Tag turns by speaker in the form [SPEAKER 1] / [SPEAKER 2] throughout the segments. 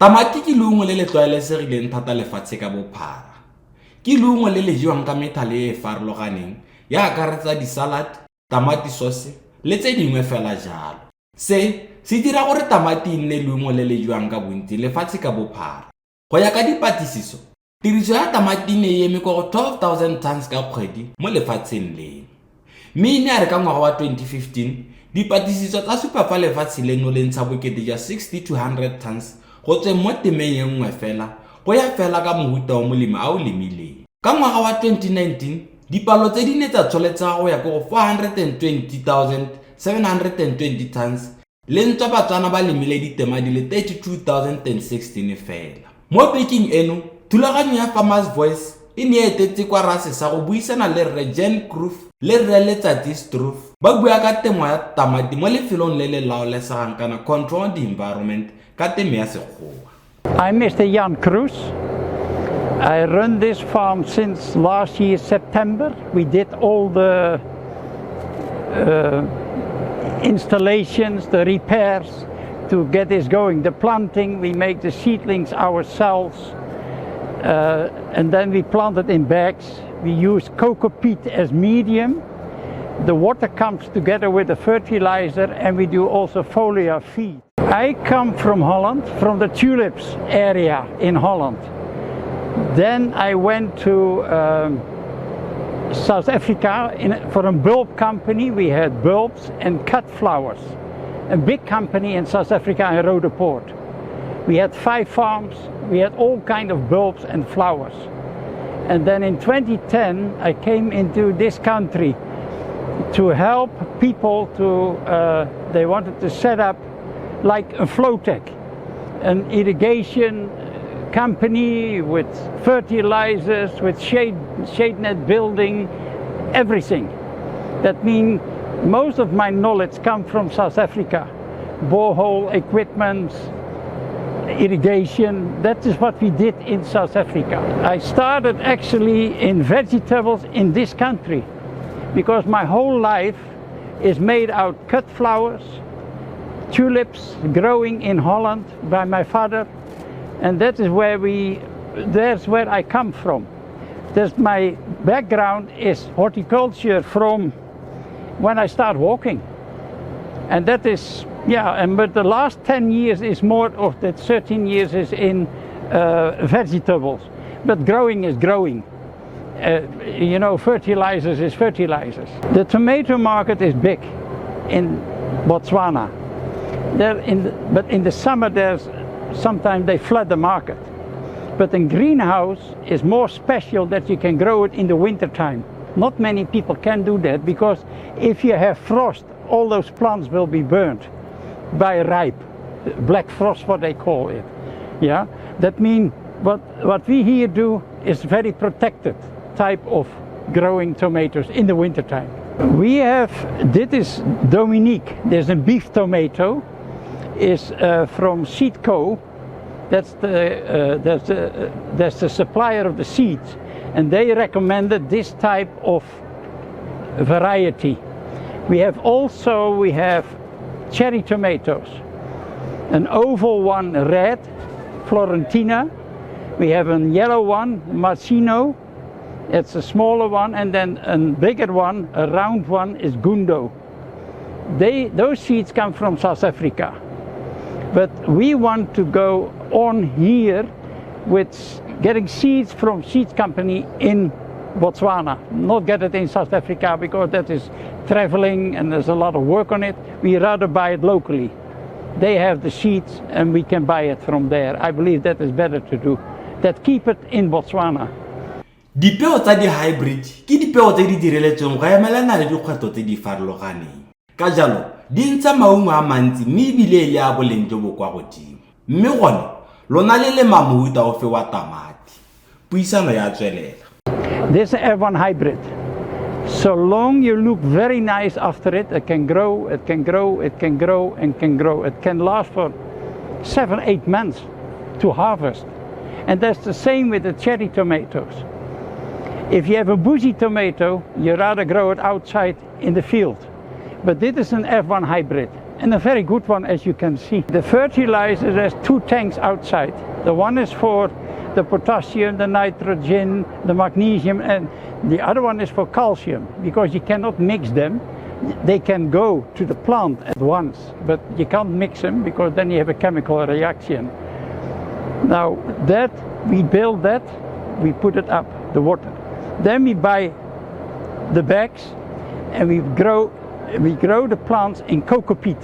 [SPEAKER 1] Tamati ke leungo le le tlwaelesegileng thata lefatshe ka bophara. Ke leungo le le jewang ka methale e e farologaneng ya akaretsa di-salad, tamati sauce le tse dingwe fela jalo. Se dira gore tamati e nne leungo le le jewang ka bontsi lefatshe ka bophara. Go ya ka dipatlisiso, tiriso ya tamati ne e eme kwa go 12,000 tons ka kgwedi mo lefatsheng leno. Mme e ne a re ka ngwaga wa 2015 dipatlisiso tsa supa fa lefatshe leno le ntsha bokete jwa 60 to 100 tons go tsweng mo temeng e nngwe fela go ya fela ka mohuta wa molemi a o lemileng. Ka ngwaga wa 2019 dipalo tse di ne tsa tsholetsega go ya go 420,720 tons le ntswa batswana ba lemile ditema di le 32,016 fela. Mo bekeng eno thulaganyo ya Farmers Voice e ne e etetse kwa rase sa go buisana le Rre Jan Kroof le Rre Letsatsi Stroof ba bua ka temo ya tamati mo lefelong le le laolesegang kana control the environment ka temo ya sekgowa.
[SPEAKER 2] I'm Mr. Jan Kroof. I run this farm since last year September. We did all the installations, the repairs to get this going. The planting, we make the seedlings ourselves, and then we plant it in bags. We use coco peat as medium. The water comes together with the fertilizer, and we do also foliar feed. I come from Holland, from the tulips area in Holland. Then I went to South Africa for a bulb company. We had bulbs and cut flowers. A big company in South Africa in Roodepoort. We had 5 farms. We had all kind of bulbs and flowers. And then in 2010 I came into this country to help people to, they wanted to set up like a Flowtech, an irrigation company with fertilizers, with shade net building, everything. That means most of my knowledge comes from South Africa. Borehole equipment, irrigation, that is what we did in South Africa. I started actually in vegetables in this country because my whole life is made out cut flowers, tulips growing in Holland by my father, and that is that's where I come from. My background is horticulture from when I start walking, and that is but the last 10 years is more of that 13 years is in vegetables, but growing is growing. Fertilizers is fertilizers. The tomato market is big in Botswana. But in the summer sometimes they flood the market. But in greenhouse is more special that you can grow it in the winter time. Not many people can do that because if you have frost, all those plants will be burnt by ripe, black frost, what they call it. Yeah, that means what we here do is very protected type of growing tomatoes in the winter time. We have, this is Dominique, there's a beef tomato, is from Seedco. That's the supplier of the seeds, and they recommended this type of variety. We have cherry tomatoes, an oval one red, Florentina. We have a yellow one, Marcino. It's a smaller one, and then a bigger one, a round one, is Gundo. Those seeds come from South Africa. But we want to go on here with getting seeds from seeds company in Botswana, not get it in South Africa because that is traveling and there's a lot of work on it. We rather buy it locally. They have the seeds and we can buy it from there. I believe that is better to do. That keep it in Botswana.
[SPEAKER 1] Dipeo tsa di-hybrid ke dipeo tse di direletsweng go emelana le dikgwetlho tse di farologaneng. Ka jalo di ntsha maungo a mantsi mme ebile le a boleng jo bo kwa godimo. Mme gone lona le lema mohuta ofe wa tamati. Puisano ya tswelela.
[SPEAKER 2] This is F1 hybrid. So long you look very nice after it, it can grow, it can grow, it can grow, and can grow. It can last for 7-8 months to harvest. And that's the same with the cherry tomatoes. If you have a bushy tomato, you rather grow it outside in the field. But this is an F1 hybrid. and a very good one, as you can see. The fertilizer, there's 2 tanks outside. The one is for the potassium, the nitrogen, the magnesium, and the other one is for calcium, because you cannot mix them. They can go to the plant at once, but you can't mix them because then you have a chemical reaction. Now that, we build that, we put it up, the water. Then we buy the bags and we grow the plants in coco peat,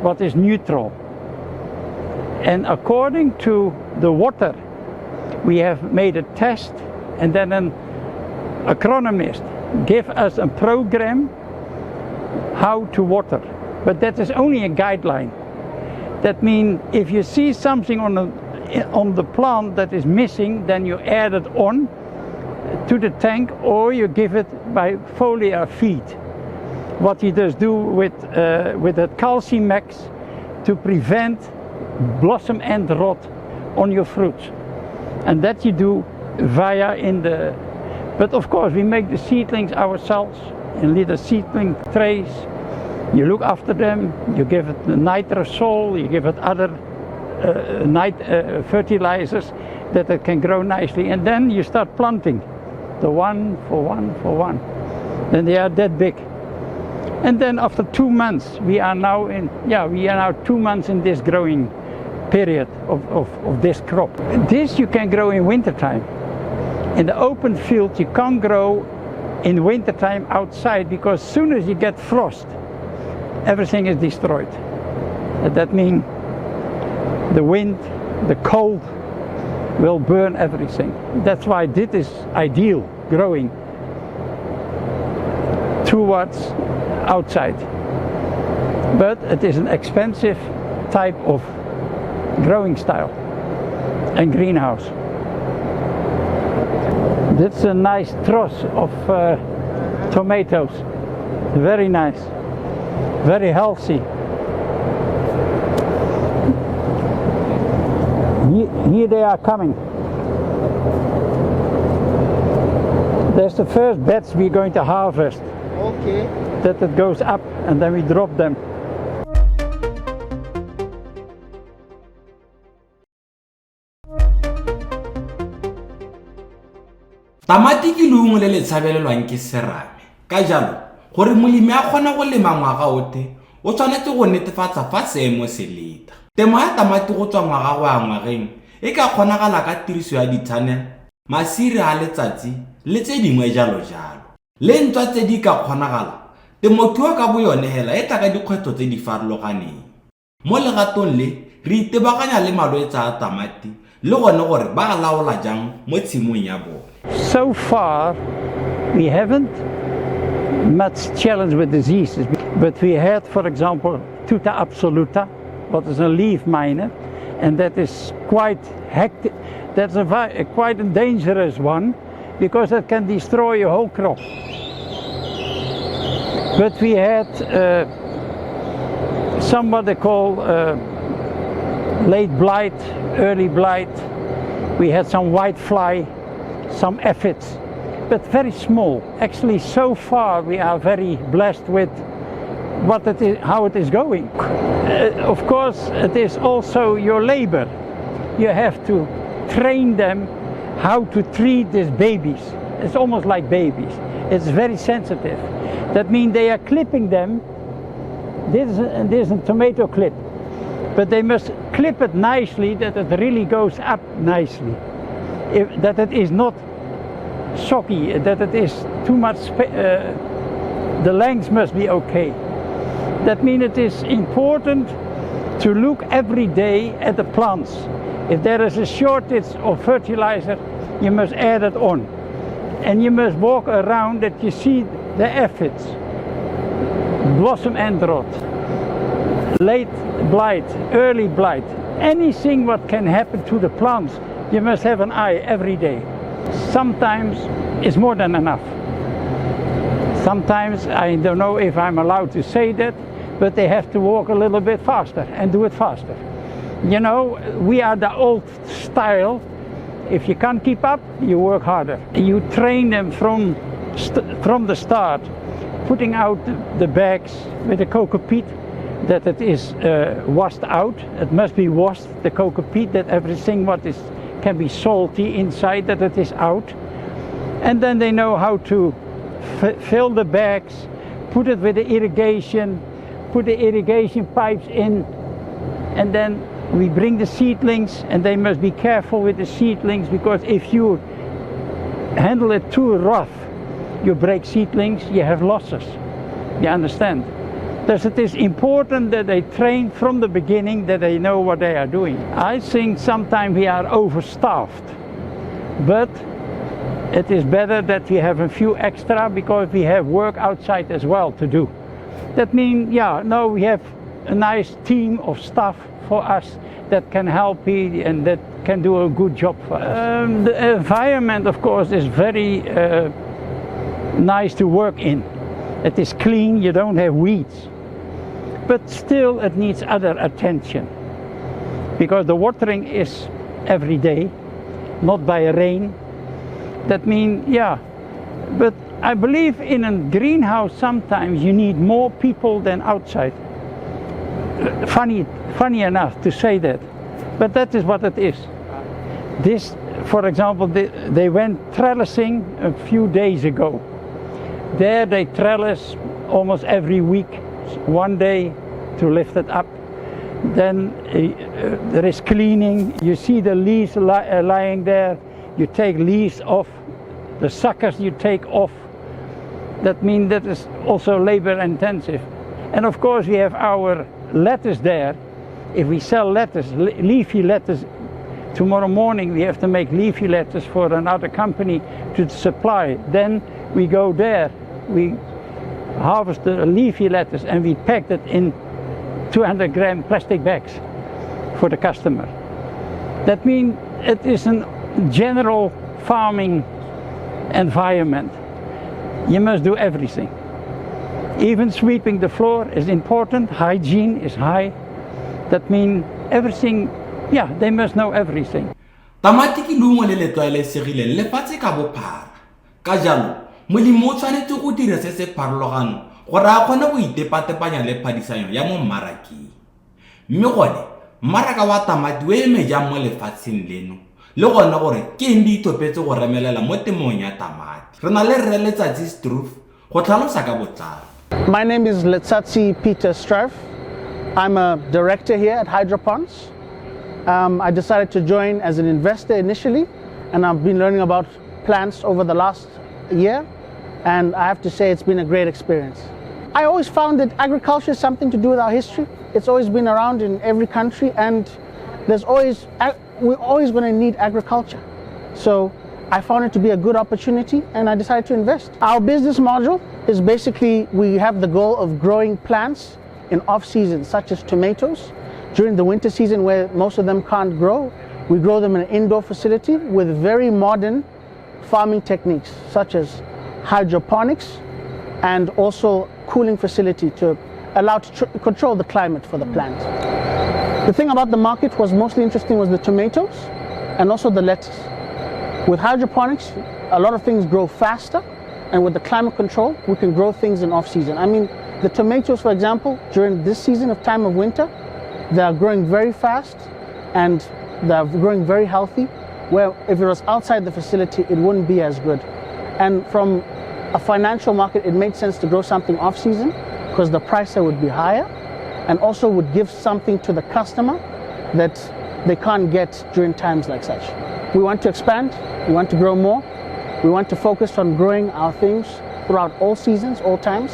[SPEAKER 2] what is neutral. And according to the water, we have made a test, and then an agronomist give us a program how to water. But that is only a guideline. That means if you see something on the plant that is missing, then you add it on to the tank, or you give it by foliar feed. What you just do with that calcium max to prevent blossom end rot on your fruits. And that you do via but of course we make the seedlings ourselves in little seedling trays. You look after them, you give it the nitrosol, you give it other fertilizers that it can grow nicely, and then you start planting the 1 for 1 for 1. Then they are that big. And then after 2 months, we are now 2 months in this growing period of this crop. This you can grow in wintertime. In the open field you can't grow in wintertime outside, because as soon as you get frost, everything is destroyed. And that means the wind, the cold will burn everything. That's why this is ideal growing towards outside. But it is an expensive type of growing style and greenhouse. This is a nice truss of tomatoes. Very nice, very healthy. Here they are coming. There's the first beds we're going to harvest.
[SPEAKER 3] Okay.
[SPEAKER 2] That it goes up and then we drop them.
[SPEAKER 1] Tamati ke leungo le le tshabelelwang ke serame. Ka jalo, gore molemi a kgona go lema ngwaga ote, o tshwanetse go netefatsa fa seemo se leta. Temo ya tamati go tswa ngwaga go ya ngwageng e ka kgonagala ka tiriso ya ditshwanelo, masiri a letsatsi le tse dingwe jalo jalo. Le ntwa tse di ka kgonagala, temothuo ka boyone hela e tla ka dikgwetlho tse di farologaneng. Mo legatong le, re itebaganya le malwetse a tamati le gone gore ba a laola jang mo tshimong ya bone.
[SPEAKER 2] So far, we haven't much challenge with diseases, but we had, for example, Tuta absoluta, what is a leaf miner, and that is quite hectic. That's quite a dangerous one, because it can destroy your whole crop. But we had somewhat they call late blight, early blight. We had some white fly, some aphids, but very small. Actually, so far we are very blessed with what it is, how it is going. Of course, it is also your labor. You have to train them how to treat these babies. It's almost like babies. It's very sensitive. That means they are clipping them. This is a tomato clip, but they must clip it nicely that it really goes up nicely. That it is not soggy, that it is too much, the length must be okay. That means it is important to look every day at the plants. If there is a shortage of fertilizer, you must add it on. And you must walk around that you see the aphids, blossom end rot, late blight, early blight, anything what can happen to the plants, you must have an eye every day. Sometimes it's more than enough. Sometimes, I don't know if I'm allowed to say that, but they have to walk a little bit faster and do it faster. You know, we are the old style. If you can't keep up, you work harder. You train them from the start, putting out the bags with the coco peat, that it is washed out. It must be washed, the coca peat, that everything what is can be salty inside, that it is out. And then they know how to fill the bags, put it with the irrigation, put the irrigation pipes in, and then we bring the seedlings, and they must be careful with the seedlings, because if you handle it too rough, you break seedlings, you have losses. You understand? Thus it is important that they train from the beginning, that they know what they are doing. I think sometimes we are overstaffed, but it is better that we have a few extra, because we have work outside as well to do. That means, we have a nice team of staff for us that can help you and that can do a good job for us. The environment, of course, is very nice to work in. It is clean, you don't have weeds. But still it needs other attention, because the watering is every day, not by rain. That means, but I believe in a greenhouse sometimes you need more people than outside. Funny enough to say that, but that is what it is. This, for example, they went trellising a few days ago. There they trellis almost every week, one day to lift it up. Then there is cleaning. You see the leaves lying there. You take leaves off. The suckers you take off. That means that is also labor intensive. And of course we have our lettuce there. If we sell lettuce, leafy lettuce, tomorrow morning we have to make leafy lettuce for another company to supply. Then we go there, we harvest the leafy lettuce and we pack it in 200-gram plastic bags for the customer. That means it is a general farming environment. You must do everything. Even sweeping the floor is important, hygiene is high. That means everything, they must know everything.
[SPEAKER 1] Tamati ke leungo le le tlwaelesegileng lefatshe ka bophara. Ka jalo, molemi o tshwanetse go dira se se pharologano gore a kgone go itepatepanya le phadisanyo ya mo mmarakeng. Mme gone, mmaraka wa tamati o eme jang mo lefatsheng leno, le gone gore ke eng di itopetse go remelela mo temong ya tamati. Re na le Rre Letsatsi Struve go tlhalosa ka botlalo.
[SPEAKER 3] My name is Letsatsi Peter Struve. I'm a director here at Hydroponics. I decided to join as an investor initially, and I've been learning about plants over the last year, and I have to say it's been a great experience. I always found that agriculture is something to do with our history. It's always been around in every country, and we're always going to need agriculture. So I found it to be a good opportunity, and I decided to invest. Our business model is basically, we have the goal of growing plants in off-season, such as tomatoes. During the winter season, where most of them can't grow, we grow them in an indoor facility with very modern farming techniques, such as hydroponics and also cooling facility to allow to control the climate for the plant. The thing about the market was mostly interesting was the tomatoes and also the lettuce. With hydroponics, a lot of things grow faster, and with the climate control, we can grow things in off-season. I mean, the tomatoes, for example, during this season of time of winter, they are growing very fast and they are growing very healthy, where if it was outside the facility, it wouldn't be as good. And from a financial market, it made sense to grow something off-season because the price would be higher and also would give something to the customer that they can't get during times like such. We want to expand, we want to grow more, we want to focus on growing our things throughout all seasons, all times.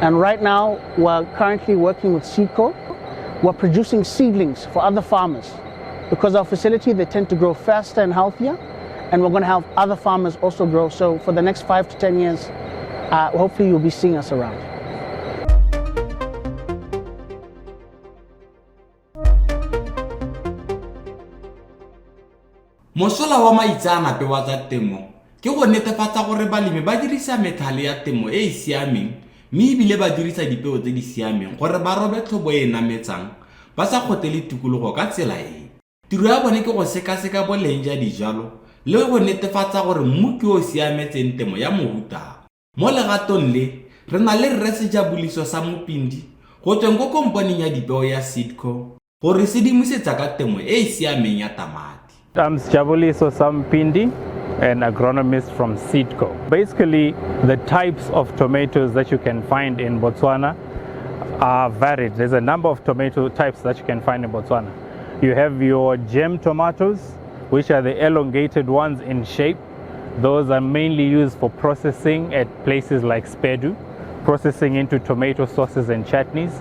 [SPEAKER 3] And right now, we're currently working with Seedco. We're producing seedlings for other farmers. Because our facility, they tend to grow faster and healthier, and we're going to have other farmers also grow. So for the next 5 to 10 years, hopefully you'll be seeing us around.
[SPEAKER 1] Mosola wa maitseanape wa tsa temo ke go netefatsa gore balemi ba dirisa methale ya temo e e siameng, mme ebile ba dirisa dipeo tse di siameng gore ba robe tlhobo e nametsang ba sa kgotele tikologo ka tsela e. Tiro ya bone ke go sekaseka boleng jwa dijalo le go netefatsa gore mmu ke o siametseng temo ya mohuta. Mo legatong le re na le Rre Sejabuliso sa Mopindi go tsweng ko kompaneng ya dipeo ya Seedco gore se dimisetsa ka temo e e siameng ya tamati.
[SPEAKER 4] I'm Jabuliso Sampindi, an agronomist from Seedco. Basically, the types of tomatoes that you can find in Botswana are varied. There's a number of tomato types that you can find in Botswana. You have your gem tomatoes, which are the elongated ones in shape. Those are mainly used for processing at places like Spedu, processing into tomato sauces and chutneys.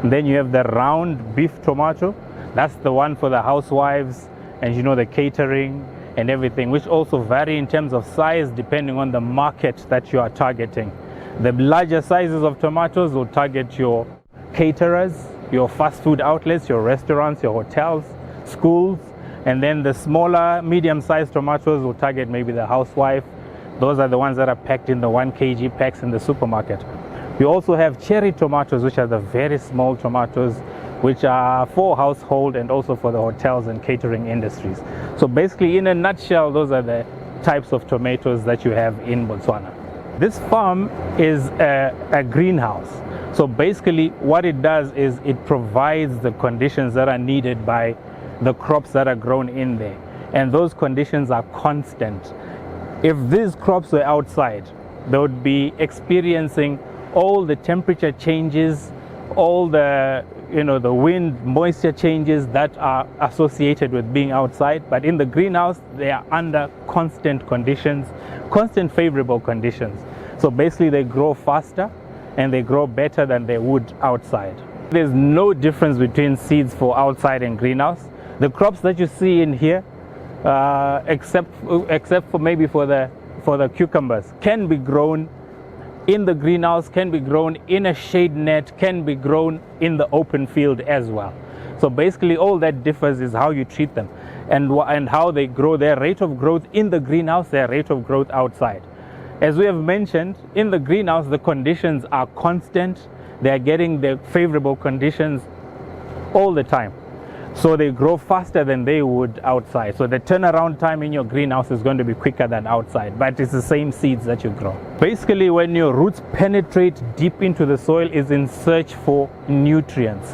[SPEAKER 4] And then you have the round beef tomato. That's the one for the housewives and the catering and everything, which also vary in terms of size depending on the market that you are targeting. The larger sizes of tomatoes will target your caterers, your fast food outlets, your restaurants, your hotels, schools, and then the smaller, medium-sized tomatoes will target maybe the housewife. Those are the ones that are packed in the 1 kg packs in the supermarket. We also have cherry tomatoes, which are the very small tomatoes, which are for household and also for the hotels and catering industries. So basically, in a nutshell, those are the types of tomatoes that you have in Botswana. This farm is a greenhouse. So basically, what it does is it provides the conditions that are needed by the crops that are grown in there. And those conditions are constant. If these crops were outside, they would be experiencing all the temperature changes, all the the wind, moisture changes that are associated with being outside. But in the greenhouse, they are under constant conditions, constant favorable conditions. So basically, they grow faster and they grow better than they would outside. There's no difference between seeds for outside and greenhouse. The crops that you see in here, except for maybe for the cucumbers, can be grown in the greenhouse, can be grown in a shade net, can be grown in the open field as well. So basically, all that differs is how you treat them and how they grow, their rate of growth in the greenhouse, their rate of growth outside. As we have mentioned, in the greenhouse, the conditions are constant. They are getting the favorable conditions all the time. So they grow faster than they would outside. So the turnaround time in your greenhouse is going to be quicker than outside, but it's the same seeds that you grow. Basically, when your roots penetrate deep into the soil, is in search for nutrients.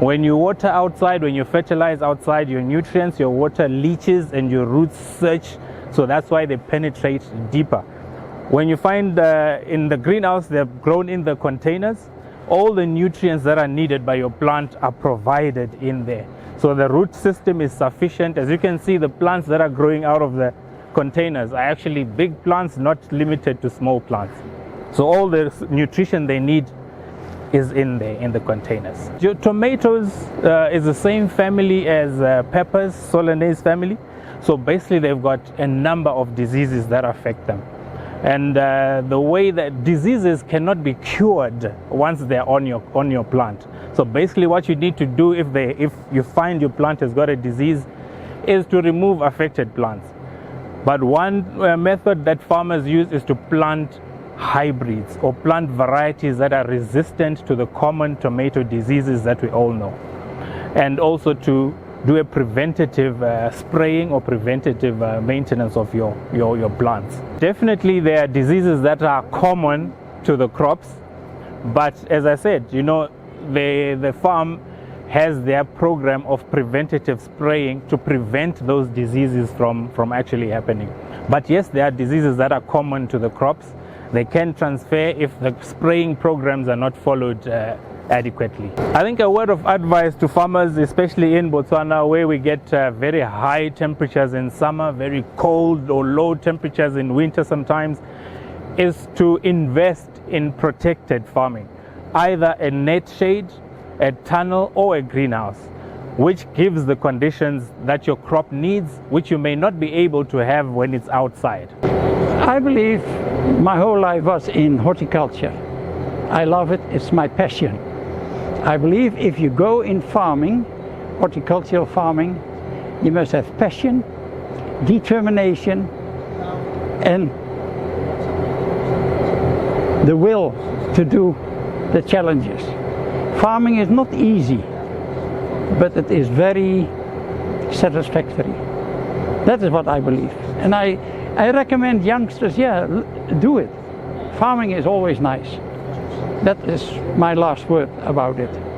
[SPEAKER 4] When you water outside, when you fertilize outside, your nutrients, your water leaches and your roots search. So that's why they penetrate deeper. When you find in the greenhouse, they're grown in the containers, all the nutrients that are needed by your plant are provided in there. So the root system is sufficient. As you can see, the plants that are growing out of the containers are actually big plants, not limited to small plants. So all the nutrition they need is in there in the containers. Your tomatoes is the same family as peppers, Solanaceae family. So basically they've got a number of diseases that affect them. And the way that diseases cannot be cured once they're on your plant. So basically what you need to do if you find your plant has got a disease is to remove affected plants. But one method that farmers use is to plant hybrids or plant varieties that are resistant to the common tomato diseases that we all know. And also to do a preventative spraying or preventative maintenance of your plants. Definitely there are diseases that are common to the crops, but as I said, the farm has their program of preventative spraying to prevent those diseases from actually happening. But yes, there are diseases that are common to the crops. They can transfer if the spraying programs are not followed adequately. I think a word of advice to farmers, especially in Botswana, where we get very high temperatures in summer, very cold or low temperatures in winter sometimes, is to invest in protected farming, either a net shade, a tunnel, or a greenhouse, which gives the conditions that your crop needs, which you may not be able to have when it's outside.
[SPEAKER 2] I believe my whole life was in horticulture. I love it, it's my passion. I believe if you go in farming, horticultural farming, you must have passion, determination, and the will to do the challenges. Farming is not easy, but it is very satisfactory. That is what I believe. And I recommend youngsters, do it. Farming is always nice. That is my last word about it.